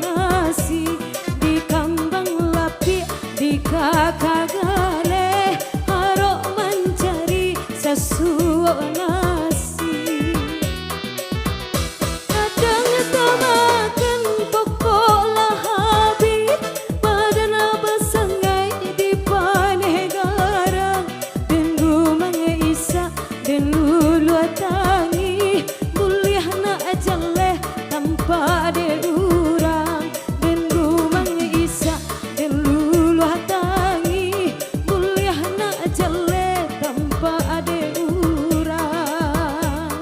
nasi di kambang lapi di kakagale harok mencari nasi kadang tamakan pokok lahabi badan basangai di paneh garang dan gumang isa dan lulu tangi mulia na jaleh tanpa ada urang dan gumang isa dan lulu tangi mulia na jaleh tanpa ada urang.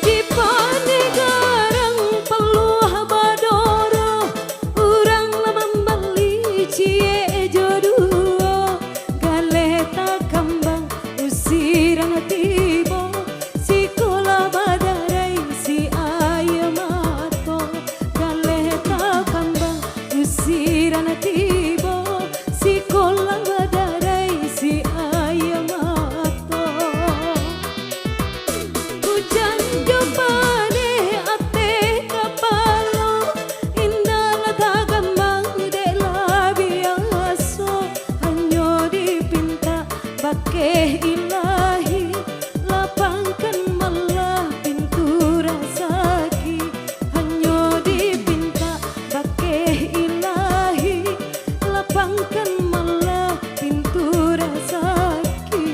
Di paneh garang peluh badoro urang membeli cie jodoh galeta kambang usiran tibo si kola badarai si ayam mato galeta kambang usiran tibo si kola badarai si ayam mato hujan jopane ate kapalo indah tagamang de la biaso hanyo dipinta bake ilahi lapangkan malah pintu rasaki hanyo dipinta bake ilahi lapangkan malah pintu rasaki.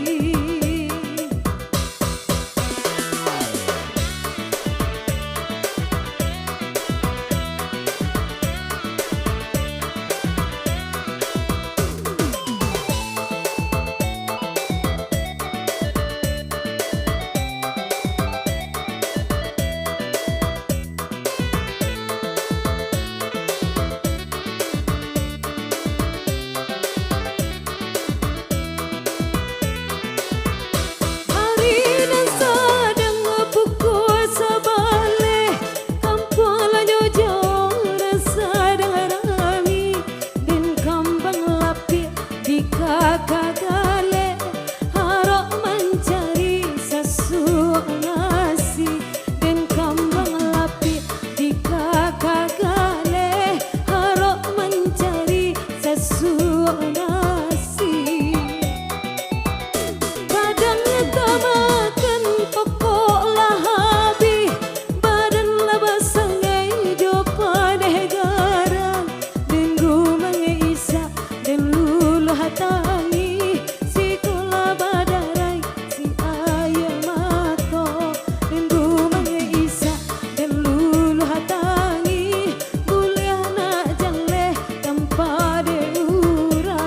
Harina sadang buku sabale kampala jojor sadang rami dan kambang lapi di kakagale harok mencari nasi dan kambang lapi di kakagale harok mencari nasi kadang tamakan pokok lahabi badan basangai jo paneh garang dan gumang isa dan lulu tangi si kola badarai si ayam mato dan gumang isa dan lulu tangi mulia na jaleh tanpa ada urang.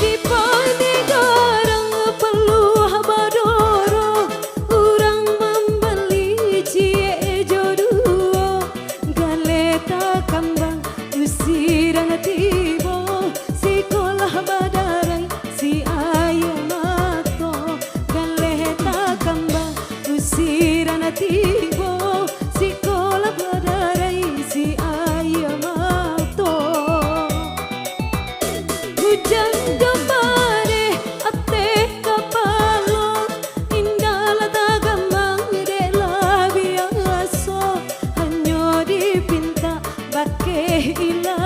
Di paneh garang peluh badoro urang membeli cie jodoh galeta kambang usiran tibo si kolah badarai si ayam mato galeta kambang usiran tibo si kolah badarai si ayam mato hujan jopane ate kapalo indah tagamang de la biaso hanyo dipinta bake ilah